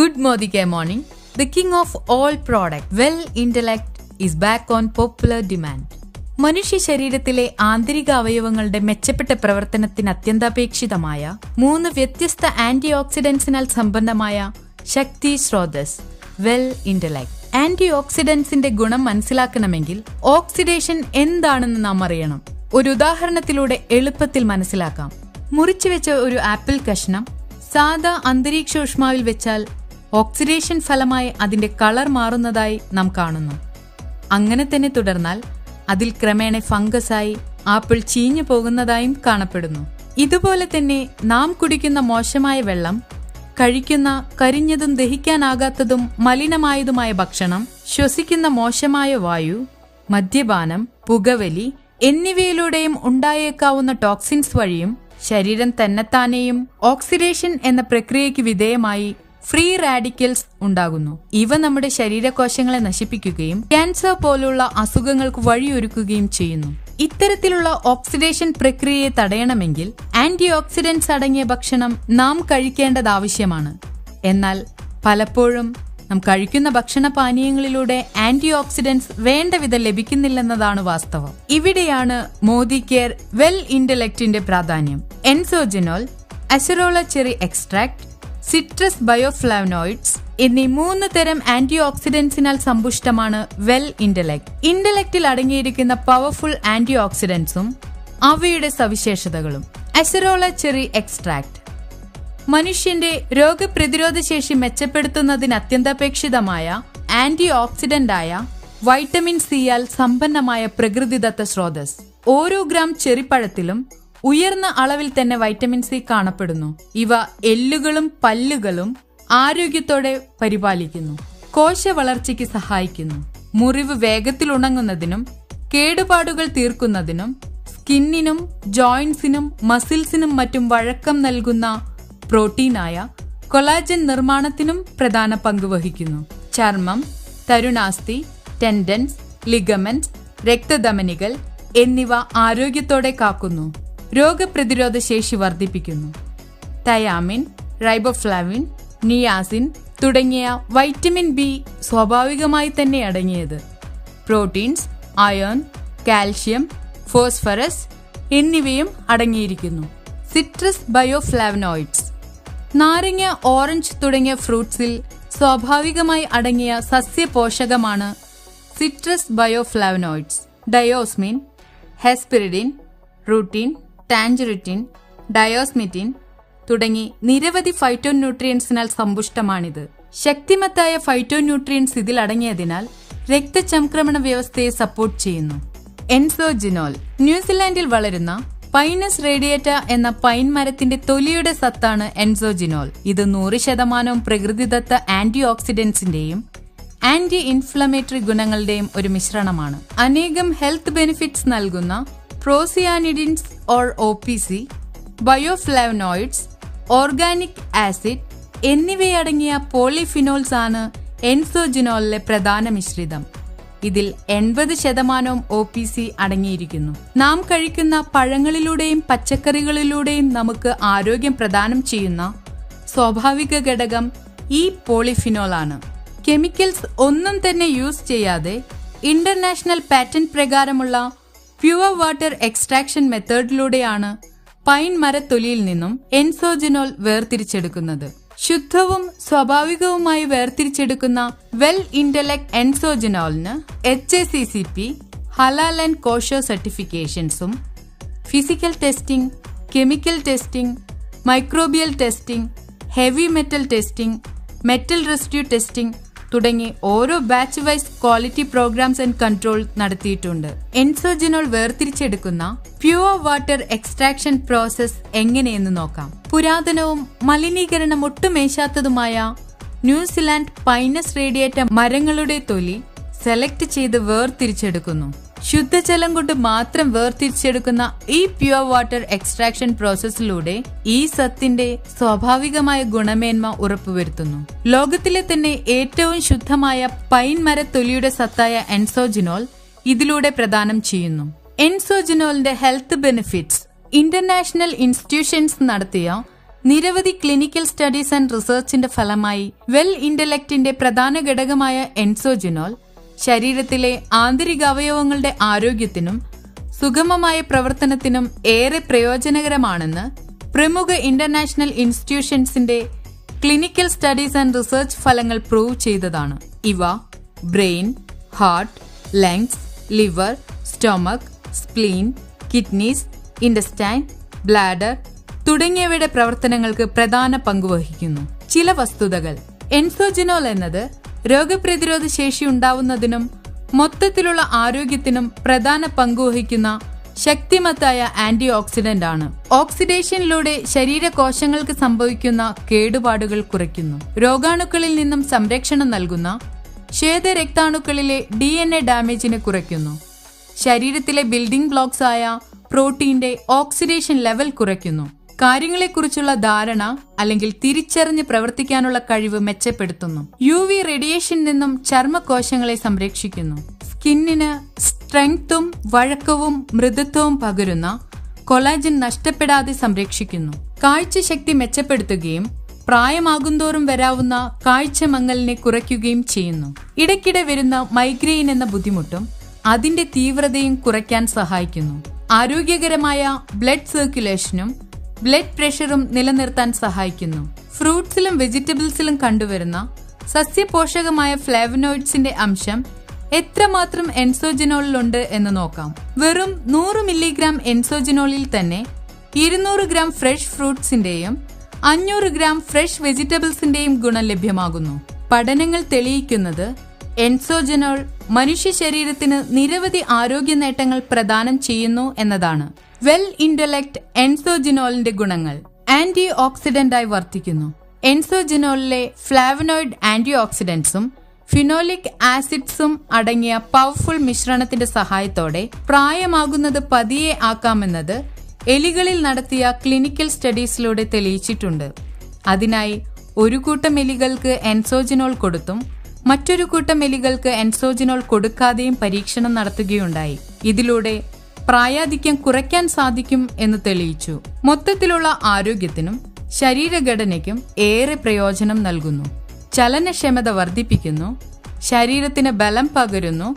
Good Modike morning. The king of all product, Well Intellect, is back on popular demand. മനുഷ്യ ശരീരത്തിലെ ആന്തരിക അവയവങ്ങളുടെ മെച്ചപ്പെട്ട പ്രവർത്തനത്തിന് അത്യന്താപേക്ഷിതമായ 3 വ്യത്യസ്ത ആന്റി ഓക്സിഡന്റ്സിനാൽ സമ്പന്നമായ ശക്തി സ്രോതസ് വെൽ ഇന്റലക്ട്. ആന്റി ഓക്സിഡന്റ്സിന്റെ ഗുണം മനസ്സിലാക്കണമെങ്കിൽ ഓക്സിഡേഷൻ എന്താണെന്ന് നാം അറിയണം. ഒരു ഉദാഹരണത്തിലൂടെ എളുപ്പത്തിൽ മനസ്സിലാക്കാം. മുറിച്ചുവെച്ച ഒരു ആപ്പിൾ കഷ്ണം സാധാ അന്തരീക്ഷോഷ്മാവിൽ വെച്ചാൽ ഓക്സിഡേഷൻ ഫലമായി അതിന്റെ കളർ മാറുന്നതായി നാം കാണുന്നു. അങ്ങനെ തന്നെ തുടർന്നാൽ അതിൽ ക്രമേണ ഫംഗസായി ആപ്പിൾ ചീഞ്ഞു പോകുന്നതായും കാണപ്പെടുന്നു. ഇതുപോലെ തന്നെ നാം കുടിക്കുന്ന മോശമായ വെള്ളം, കഴിക്കുന്ന കരിഞ്ഞതും ദഹിക്കാനാകാത്തതും മലിനമായതുമായ ഭക്ഷണം, ശ്വസിക്കുന്ന മോശമായ വായു, മദ്യപാനം, പുകവലി എന്നിവയിലൂടെയും ഉണ്ടായേക്കാവുന്ന ടോക്സിൻസ് വഴിയും ശരീരം തന്നെത്താനെയും ഓക്സിഡേഷൻ എന്ന പ്രക്രിയയ്ക്ക് വിധേയമായി ഫ്രീ റാഡിക്കൽസ് ഉണ്ടാകുന്നു. ഇവ നമ്മുടെ ശരീരകോശങ്ങളെ നശിപ്പിക്കുകയും ക്യാൻസർ പോലുള്ള അസുഖങ്ങൾക്ക് വഴിയൊരുക്കുകയും ചെയ്യുന്നു. ഇത്തരത്തിലുള്ള ഓക്സിഡേഷൻ പ്രക്രിയയെ തടയണമെങ്കിൽ ആന്റി ഓക്സിഡന്റ്സ് അടങ്ങിയ ഭക്ഷണം നാം കഴിക്കേണ്ടത് ആവശ്യമാണ്. എന്നാൽ പലപ്പോഴും നാം കഴിക്കുന്ന ഭക്ഷണപാനീയങ്ങളിലൂടെ ആന്റി ഓക്സിഡന്റ്സ് വേണ്ട വിധം ലഭിക്കുന്നില്ലെന്നതാണ് വാസ്തവം. ഇവിടെയാണ് മോദി കെയർ വെൽ ഇന്റലക്റ്റിന്റെ പ്രാധാന്യം. എൻസോജിനോൾ, അസറോള ചെറി എക്സ്ട്രാക്ട്, സിട്രസ് ബയോഫ്ലാവനോയിഡ്സ് എന്നീ 3 തരം ആന്റി ഓക്സിഡന്റ്സിനാൽ സമ്പുഷ്ടമാണ് വെൽ ഇന്റലക്ട്. ഇന്റലക്റ്റിൽ അടങ്ങിയിരിക്കുന്ന പവർഫുൾ ആന്റി ഓക്സിഡന്റ്സും അവയുടെ സവിശേഷതകളും. അസറോള ചെറി എക്സ്ട്രാക്ട് മനുഷ്യന്റെ രോഗപ്രതിരോധ ശേഷി മെച്ചപ്പെടുത്തുന്നതിന് അത്യന്താപേക്ഷിതമായ ആന്റി ഓക്സിഡന്റായ വൈറ്റമിൻ സിയാൽ സമ്പന്നമായ പ്രകൃതിദത്ത സ്രോതസ്. ഓരോ ഗ്രാം ചെറിപ്പഴത്തിലും ഉയർന്ന അളവിൽ തന്നെ വൈറ്റമിൻ സി കാണപ്പെടുന്നു. ഇവ എല്ലുകളും പല്ലുകളും ആരോഗ്യത്തോടെ പരിപാലിക്കുന്നു, കോശ വളർച്ചയ്ക്ക് സഹായിക്കുന്നു, മുറിവ് വേഗത്തിൽ ഉണങ്ങുന്നതിനും കേടുപാടുകൾ തീർക്കുന്നതിനും സ്കിന്നിനും ജോയിന്റ്സിനും മസിൽസിനും മറ്റും വഴക്കം നൽകുന്ന പ്രോട്ടീനായ കൊളാജൻ നിർമ്മാണത്തിനും പ്രധാന പങ്ക് വഹിക്കുന്നു. ചർമ്മം, തരുണാസ്ഥി, ടെൻഡൻസ്, ലിഗമെന്റ്സ്, രക്തധമനികൾ എന്നിവ ആരോഗ്യത്തോടെ കാക്കുന്നു, രോഗപ്രതിരോധ ശേഷി വർദ്ധിപ്പിക്കുന്നു. തയാമിൻ, റൈബോഫ്ലാവിൻ, നിയാസിൻ തുടങ്ങിയ വൈറ്റമിൻ ബി സ്വാഭാവികമായി തന്നെ അടങ്ങിയത്. പ്രോട്ടീൻസ്, അയൺ, കാൽഷ്യം, ഫോസ്ഫറസ് എന്നിവയും അടങ്ങിയിരിക്കുന്നു. സിട്രസ് ബയോഫ്ലാവനോയിഡ്സ് നാരങ്ങ, ഓറഞ്ച് തുടങ്ങിയ ഫ്രൂട്ട്സിൽ സ്വാഭാവികമായി അടങ്ങിയ സസ്യപോഷകമാണ് സിട്രസ് ബയോഫ്ലാവനോയിഡ്സ്. ഡയോസ്മിൻ, ഹെസ്പിരിഡിൻ, റൂട്ടിൻ, ടാഞ്ചറിറ്റിൻ, ഡയോസ്മിറ്റിൻ തുടങ്ങി നിരവധി ഫൈറ്റോ ന്യൂട്രിയൻസിനാൽ സമ്പുഷ്ടമാണിത്. ശക്തിമത്തായ ഫൈറ്റോ ന്യൂട്രിയൻസ് ഇതിൽ അടങ്ങിയതിനാൽ രക്തചംക്രമണ വ്യവസ്ഥയെ സപ്പോർട്ട് ചെയ്യുന്നു. എൻസോജിനോൾ ന്യൂസിലാൻഡിൽ വളരുന്ന പൈനസ് റേഡിയേറ്റ എന്ന പൈൻ മരത്തിന്റെ തൊലിയുടെ സത്താണ് എൻസോജിനോൾ. ഇത് 100% പ്രകൃതിദത്ത ആന്റി ഓക്സിഡന്റ്സിന്റെയും ആന്റി ഇൻഫ്ലമേറ്ററി ഗുണങ്ങളുടെയും ഒരു മിശ്രണമാണ്. അനേകം ഹെൽത്ത് ബെനിഫിറ്റ്സ് നൽകുന്ന procyanidins or OPC, bioflavonoids, organic acid എന്നിവയടങ്ങിയ പോളിഫിനോൾസ് ആണ് എൻസോജിനോളിലെ പ്രധാന മിശ്രിതം. ഇതിൽ 80% OPC അടങ്ങിയിരിക്കുന്നു. നാം കഴിക്കുന്ന പഴങ്ങളിലൂടെയും പച്ചക്കറികളിലൂടെയും നമുക്ക് ആരോഗ്യം പ്രദാനം ചെയ്യുന്ന സ്വാഭാവിക ഘടകം ഈ പോളിഫിനോൾ ആണ്. കെമിക്കൽസ് ഒന്നും തന്നെ യൂസ് ചെയ്യാതെ ഇന്റർനാഷണൽ പാറ്റന്റ് പ്രകാരമുള്ള പ്യുവർ വാട്ടർ എക്സ്ട്രാക്ഷൻ മെത്തേഡിലൂടെയാണ് പൈൻ മരത്തൊലിയിൽ നിന്നും എൻസോജിനോൾ വേർതിരിച്ചെടുക്കുന്നത്. ശുദ്ധവും സ്വാഭാവികവുമായി വേർതിരിച്ചെടുക്കുന്ന വെൽ ഇന്റലക്ട് എൻസോജിനോളിന് HACCP, ഹലാൽ ആൻഡ് കോഷർ സർട്ടിഫിക്കേഷൻസും physical testing, chemical testing, microbial testing, heavy metal testing, metal residue testing തുടങ്ങി ഓരോ batch wise quality programmes and control നടത്തിയിട്ടുണ്ട്. എൻസോജിനോൾ വേർതിരിച്ചെടുക്കുന്ന പ്യുവർ വാട്ടർ എക്സ്ട്രാക്ഷൻ പ്രോസസ് എങ്ങനെയെന്ന് നോക്കാം. പുരാതനവും മലിനീകരണം ഒട്ടുമേശാത്തതുമായ ന്യൂസിലാൻഡ് പൈനസ് റേഡിയേറ്റ മരങ്ങളുടെ തൊലി സെലക്ട് ചെയ്ത് വേർതിരിച്ചെടുക്കുന്നു. ശുദ്ധജലം കൊണ്ട് മാത്രം വേർതിരിച്ചെടുക്കുന്ന ഈ പ്യുവർ വാട്ടർ എക്സ്ട്രാക്ഷൻ പ്രോസസ്സിലൂടെ ഈ സത്തിന്റെ സ്വാഭാവികമായ ഗുണമേന്മ ഉറപ്പുവരുത്തുന്നു. ലോകത്തിലെ തന്നെ ഏറ്റവും ശുദ്ധമായ പൈൻ മരത്തൊലിയുടെ സത്തായ എൻസോജിനോൾ ഇതിലൂടെ പ്രദാനം ചെയ്യുന്നു. എൻസോജിനോളിന്റെ ഹെൽത്ത് ബെനിഫിറ്റ്സ് ഇന്റർനാഷണൽ ഇൻസ്റ്റിറ്റ്യൂഷൻസ് നടത്തിയ നിരവധി ക്ലിനിക്കൽ സ്റ്റഡീസ് ആൻഡ് റിസർച്ചിന്റെ ഫലമായി വെൽ ഇന്റലക്റ്റിന്റെ പ്രധാന ഘടകമായ എൻസോജിനോൾ ശരീരത്തിലെ ആന്തരികാവയവങ്ങളുടെ ആരോഗ്യത്തിനും സുഗമമായ പ്രവർത്തനത്തിനും ഏറെ പ്രയോജനകരമാണെന്ന് പ്രമുഖ ഇന്റർനാഷണൽ ഇൻസ്റ്റിറ്റ്യൂഷൻസിന്റെ ക്ലിനിക്കൽ സ്റ്റഡീസ് ആൻഡ് റിസർച്ച് ഫലങ്ങൾ പ്രൂവ് ചെയ്തതാണ്. ഇവ brain, heart, lungs, liver, stomach, spleen, kidneys, intestine, bladder തുടങ്ങിയവയുടെ പ്രവർത്തനങ്ങൾക്ക് പ്രധാന പങ്കുവഹിക്കുന്നു. ചില വസ്തുതകൾ. എൻസോജിനോൾ എന്നത് രോഗപ്രതിരോധ ശേഷി ഉണ്ടാവുന്നതിനും മൊത്തത്തിലുള്ള ആരോഗ്യത്തിനും പ്രധാന പങ്കുവഹിക്കുന്ന ശക്തിമത്തായ ആന്റി ഓക്സിഡന്റ് ആണ്. ഓക്സിഡേഷനിലൂടെ ശരീരകോശങ്ങൾക്ക് സംഭവിക്കുന്ന കേടുപാടുകൾ കുറയ്ക്കുന്നു. രോഗാണുക്കളിൽ നിന്നും സംരക്ഷണം നൽകുന്ന ശ്വേതരക്താണുക്കളിലെ DNA ഡാമേജിനെ കുറയ്ക്കുന്നു. ശരീരത്തിലെ ബിൽഡിംഗ് ബ്ലോക്സ് ആയ പ്രോട്ടീന്റെ ഓക്സിഡേഷൻ ലെവൽ കുറയ്ക്കുന്നു. കാര്യങ്ങളെക്കുറിച്ചുള്ള ധാരണ അല്ലെങ്കിൽ തിരിച്ചറിഞ്ഞ് പ്രവർത്തിക്കാനുള്ള കഴിവ് മെച്ചപ്പെടുത്തുന്നു. UV റേഡിയേഷനിൽ നിന്നും ചർമ്മകോശങ്ങളെ സംരക്ഷിക്കുന്നു. സ്കിന്നിന് സ്ട്രെങ്ത്തും വഴക്കവും മൃദുത്വവും പകരുന്ന കൊളാജൻ നഷ്ടപ്പെടാതെ സംരക്ഷിക്കുന്നു. കാഴ്ചശക്തി മെച്ചപ്പെടുത്തുകയും പ്രായമാകുന്തോറും വരാവുന്ന കാഴ്ച മങ്ങലിനെ കുറയ്ക്കുകയും ചെയ്യുന്നു. ഇടയ്ക്കിടെ വരുന്ന മൈഗ്രെയിൻ എന്ന ബുദ്ധിമുട്ടും അതിന്റെ തീവ്രതയും കുറയ്ക്കാൻ സഹായിക്കുന്നു. ആരോഗ്യകരമായ ബ്ലഡ് സർക്കുലേഷനും ബ്ലഡ് പ്രഷറും നിലനിർത്താൻ സഹായിക്കുന്നു. ഫ്രൂട്ട്സിലും വെജിറ്റബിൾസിലും കണ്ടുവരുന്ന സസ്യപോഷകമായ ഫ്ലേവനോയിഡ്സിന്റെ അംശം എത്രമാത്രം എൻസോജിനോളിലുണ്ട് എന്ന് നോക്കാം. വെറും 100 മില്ലിഗ്രാം എൻസോജിനോളിൽ തന്നെ 200 ഗ്രാം ഫ്രഷ് ഫ്രൂട്ട്സിന്റെയും 500 ഗ്രാം ഫ്രഷ് വെജിറ്റബിൾസിന്റെയും ഗുണം ലഭ്യമാകുന്നു. പഠനങ്ങൾ തെളിയിക്കുന്നത് എൻസോജിനോൾ മനുഷ്യ ശരീരത്തിന് നിരവധി ആരോഗ്യ നേട്ടങ്ങൾ പ്രദാനം ചെയ്യുന്നു എന്നതാണ്. വെൽ ഇന്റലക്ട് എൻസോജിനോളിന്റെ ഗുണങ്ങൾ. ആന്റി ഓക്സിഡന്റായി വർത്തിക്കുന്നു. എൻസോജിനോളിലെ ഫ്ലാവനോയിഡ് ആന്റി ഓക്സിഡന്റ്സും ഫിനോലിക് ആസിഡ്സും അടങ്ങിയ പവർഫുൾ മിശ്രണത്തിന്റെ സഹായത്തോടെ പ്രായമാകുന്നത് പതിയെ ആക്കാമെന്നത് എലികളിൽ നടത്തിയ ക്ലിനിക്കൽ സ്റ്റഡീസിലൂടെ തെളിയിച്ചിട്ടുണ്ട്. അതിനായി ഒരു കൂട്ടം എലികൾക്ക് എൻസോജിനോൾ കൊടുത്തും മറ്റൊരു കൂട്ടം എലികൾക്ക് എൻസോജിനോൾ കൊടുക്കാതെയും പരീക്ഷണം നടത്തുകയുണ്ടായി. ഇതിലൂടെ പ്രായാധിക്യം കുറയ്ക്കാൻ സാധിക്കും എന്ന് തെളിയിച്ചു. മൊത്തത്തിലുള്ള ആരോഗ്യത്തിനും ശരീരഘടനയ്ക്കും ഏറെ പ്രയോജനം നൽകുന്നു. ചലനക്ഷമത വർദ്ധിപ്പിക്കുന്നു, ശരീരത്തിന് ബലം പകരുന്നു,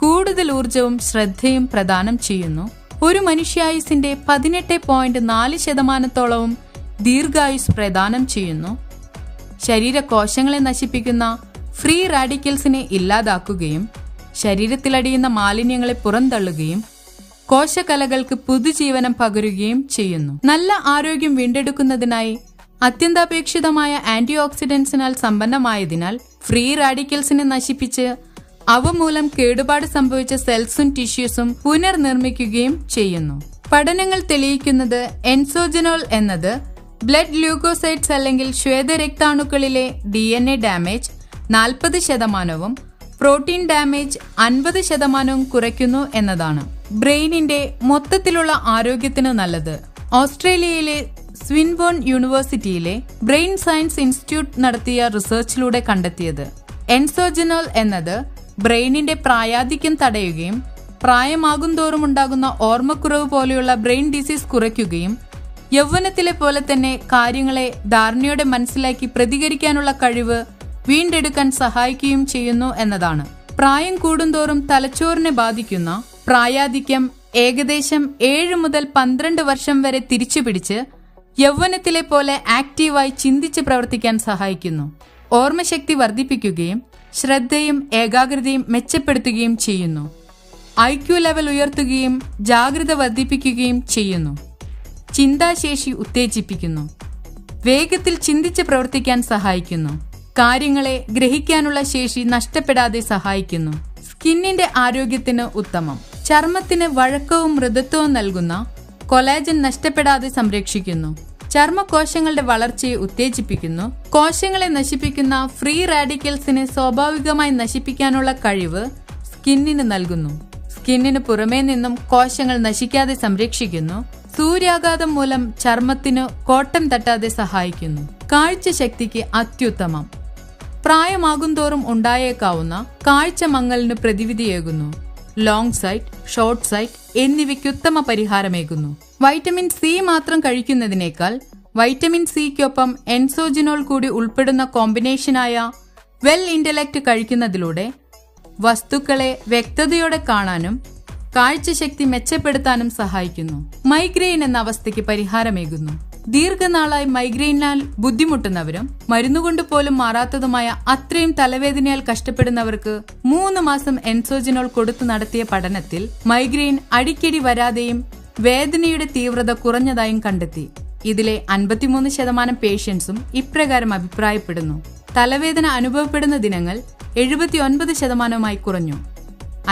കൂടുതൽ ഊർജവും ശ്രദ്ധയും പ്രദാനം ചെയ്യുന്നു. ഒരു മനുഷ്യായുസിന്റെ 18.4% ദീർഘായുസ് പ്രദാനം ചെയ്യുന്നു. ശരീരകോശങ്ങളെ നശിപ്പിക്കുന്ന ഫ്രീ റാഡിക്കൽസിനെ ഇല്ലാതാക്കുകയും ശരീരത്തിലടിയുന്ന മാലിന്യങ്ങളെ പുറന്തള്ളുകയും കോശകലകൾക്ക് പുതുജീവനം പകരുകയും ചെയ്യുന്നു. നല്ല ആരോഗ്യം വീണ്ടെടുക്കുന്നതിനായി അത്യന്താപേക്ഷിതമായ ആന്റി ഓക്സിഡന്റ്സിനാൽ സമ്പന്നമായതിനാൽ ഫ്രീ റാഡിക്കൽസിനെ നശിപ്പിച്ച് അവ മൂലം കേടുപാട് സംഭവിച്ച സെൽസും ടിഷ്യൂസും പുനർനിർമ്മിക്കുകയും ചെയ്യുന്നു. പഠനങ്ങൾ തെളിയിക്കുന്നത് എൻസോജിനോൾ എന്നത് ബ്ലഡ് ല്യൂക്കോസൈറ്റ്സ് അല്ലെങ്കിൽ ശ്വേതരക്താണുക്കളിലെ DNA ഡാമേജ് 40%, പ്രോട്ടീൻ ഡാമേജ് 50% കുറയ്ക്കുന്നു എന്നതാണ്. ബ്രെയിനിന്റെ മൊത്തത്തിലുള്ള ആരോഗ്യത്തിന് നല്ലത്. ഓസ്ട്രേലിയയിലെ സ്വിൻബോൺ യൂണിവേഴ്സിറ്റിയിലെ ബ്രെയിൻ സയൻസ് ഇൻസ്റ്റിറ്റ്യൂട്ട് നടത്തിയ റിസർച്ചിലൂടെ കണ്ടെത്തിയത് എൻസോജിനോൾ എന്നത് ബ്രെയിനിന്റെ പ്രായാധിക്യം തടയുകയും പ്രായമാകുന്തോറും ഉണ്ടാകുന്ന ഓർമ്മക്കുറവ് പോലെയുള്ള ബ്രെയിൻ ഡിസീസ് കുറയ്ക്കുകയും യൗവനത്തിലെ പോലെ തന്നെ കാര്യങ്ങളെ ധാരണയോടെ മനസ്സിലാക്കി പ്രതികരിക്കാനുള്ള കഴിവ് വീണ്ടെടുക്കാൻ സഹായിക്കുകയും ചെയ്യുന്നു എന്നതാണ്. പ്രായം കൂടുന്തോറും തലച്ചോറിനെ ബാധിക്കുന്ന പ്രായാധിക്യം ഏകദേശം 7 മുതൽ 12 വർഷം വരെ തിരിച്ചുപിടിച്ച് യൗവനത്തിലെ പോലെ ആക്റ്റീവായി ചിന്തിച്ച് പ്രവർത്തിക്കാൻ സഹായിക്കുന്നു. ഓർമ്മശക്തി വർദ്ധിപ്പിക്കുകയും ശ്രദ്ധയും ഏകാഗ്രതയും മെച്ചപ്പെടുത്തുകയും ചെയ്യുന്നു. IQ ലെവൽ ഉയർത്തുകയും ജാഗ്രത വർദ്ധിപ്പിക്കുകയും ചെയ്യുന്നു. ചിന്താശേഷി ഉത്തേജിപ്പിക്കുന്നു. വേഗത്തിൽ ചിന്തിച്ച് പ്രവർത്തിക്കാൻ സഹായിക്കുന്നു. കാര്യങ്ങളെ ഗ്രഹിക്കാനുള്ള ശേഷി നഷ്ടപ്പെടാതെ സഹായിക്കുന്നു. സ്കിന്നിന്റെ ആരോഗ്യത്തിന് ഉത്തമം. ചർമ്മത്തിന് വഴക്കവും മൃദുത്വവും നൽകുന്ന കൊളാജൻ നഷ്ടപ്പെടാതെ സംരക്ഷിക്കുന്നു. ചർമ്മകോശങ്ങളുടെ വളർച്ചയെ ഉത്തേജിപ്പിക്കുന്നു. കോശങ്ങളെ നശിപ്പിക്കുന്ന ഫ്രീ റാഡിക്കൽസിനെ സ്വാഭാവികമായി നശിപ്പിക്കാനുള്ള കഴിവ് സ്കിന്നിന് നൽകുന്നു. സ്കിന്നിന് പുറമേ നിന്നും കോശങ്ങൾ നശിക്കാതെ സംരക്ഷിക്കുന്നു. സൂര്യാഘാതം മൂലം ചർമ്മത്തിന് കോട്ടം തട്ടാതെ സഹായിക്കുന്നു. കാഴ്ചശക്തിക്ക് അത്യുത്തമം. പ്രായമാകുന്തോറും ഉണ്ടായേക്കാവുന്ന കാഴ്ച മങ്ങലിന് പ്രതിവിധിയേകുന്നു. ലോങ് സൈറ്റ്, ഷോർട്ട് സൈറ്റ് എന്നിവയ്ക്ക് ഉത്തമ പരിഹാരമേകുന്നു. വൈറ്റമിൻ C മാത്രം കഴിക്കുന്നതിനേക്കാൾ വൈറ്റമിൻ സിക്കൊപ്പം എൻസോജിനോൾ കൂടി ഉൾപ്പെടുന്ന കോമ്പിനേഷനായ വെൽ ഇന്റലക്ട് കഴിക്കുന്നതിലൂടെ വസ്തുക്കളെ വ്യക്തതയോടെ കാണാനും കാഴ്ചശക്തി മെച്ചപ്പെടുത്താനും സഹായിക്കുന്നു. മൈഗ്രെയിൻ എന്ന അവസ്ഥയ്ക്ക് പരിഹാരമേകുന്നു. ദീർഘനാളായി മൈഗ്രെയിനാൽ ബുദ്ധിമുട്ടുന്നവരും മരുന്നുകൊണ്ട് പോലും മാറാത്തതുമായ അത്രയും തലവേദനയാൽ കഷ്ടപ്പെടുന്നവർക്ക് 3 മാസം എൻസോജിനോൾ കൊടുത്തു നടത്തിയ പഠനത്തിൽ മൈഗ്രെയിൻ അടിക്കടി വരാതെയും വേദനയുടെ തീവ്രത കുറഞ്ഞതായും കണ്ടെത്തി. ഇതിലെ 53% പേഷ്യൻസും ഇപ്രകാരം അഭിപ്രായപ്പെടുന്നു. തലവേദന അനുഭവപ്പെടുന്ന ദിനങ്ങൾ 79% കുറഞ്ഞു.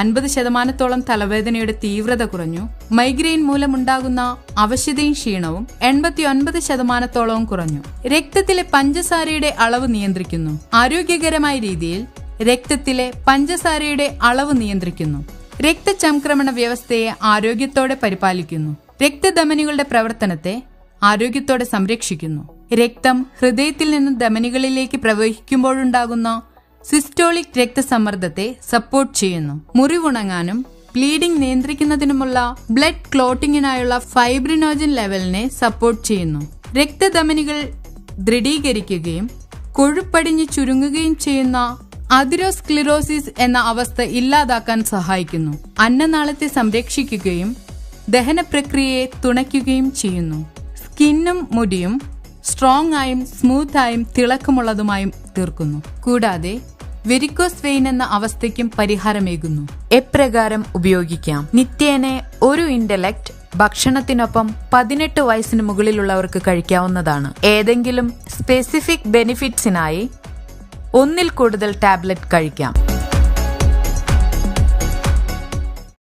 50% തലവേദനയുടെ തീവ്രത കുറഞ്ഞു. മൈഗ്രെയിൻ മൂലമുണ്ടാകുന്ന അവശതയും ക്ഷീണവും 89% കുറഞ്ഞു. രക്തത്തിലെ പഞ്ചസാരയുടെ അളവ് നിയന്ത്രിക്കുന്നു. ആരോഗ്യകരമായ രീതിയിൽ രക്തത്തിലെ പഞ്ചസാരയുടെ അളവ് നിയന്ത്രിക്കുന്നു. രക്തചംക്രമണ വ്യവസ്ഥയെ ആരോഗ്യത്തോടെ പരിപാലിക്കുന്നു. രക്തധമനികളുടെ പ്രവർത്തനത്തെ ആരോഗ്യത്തോടെ സംരക്ഷിക്കുന്നു. രക്തം ഹൃദയത്തിൽ നിന്ന് ധമനികളിലേക്ക് പ്രവഹിക്കുമ്പോഴുണ്ടാകുന്ന സിസ്റ്റോളിക് രക്തസമ്മർദ്ദത്തെ സപ്പോർട്ട് ചെയ്യുന്നു. മുറിവുണങ്ങാനും ബ്ലീഡിംഗ് നിയന്ത്രിക്കുന്നതിനുമുള്ള ബ്ലഡ് ക്ലോട്ടിങ്ങിനായുള്ള ഫൈബ്രിനോജൻ ലെവലിനെ സപ്പോർട്ട് ചെയ്യുന്നു. രക്തധമനികൾ ദൃഢീകരിക്കുകയും കൊഴുപ്പടിഞ്ഞ് ചുരുങ്ങുകയും ചെയ്യുന്ന അതിറോസ്ക്ലിറോസിസ് എന്ന അവസ്ഥ ഇല്ലാതാക്കാൻ സഹായിക്കുന്നു. അന്നനാളത്തെ സംരക്ഷിക്കുകയും ദഹന പ്രക്രിയയെ തുണയ്ക്കുകയും ചെയ്യുന്നു. സ്കിന്നും മുടിയും സ്ട്രോങ് ആയും സ്മൂത്ത് ആയും തിളക്കമുള്ളതുമായും തീർക്കുന്നു. കൂടാതെ വെരിക്കോസ് വെയിൻ എന്ന അവസ്ഥയ്ക്കും പരിഹാരമേകുന്നു. എപ്രകാരം ഉപയോഗിക്കാം? നിത്യേന ഒരു ഇന്റലക്ട് ഭക്ഷണത്തിനൊപ്പം 18 വയസ്സിന് മുകളിലുള്ളവർക്ക് കഴിക്കാവുന്നതാണ്. ഏതെങ്കിലും സ്പെസിഫിക് ബെനിഫിറ്റ്സിനായി 1 ൽ കൂടുതൽ ടാബ്ലറ്റ് കഴിക്കാം.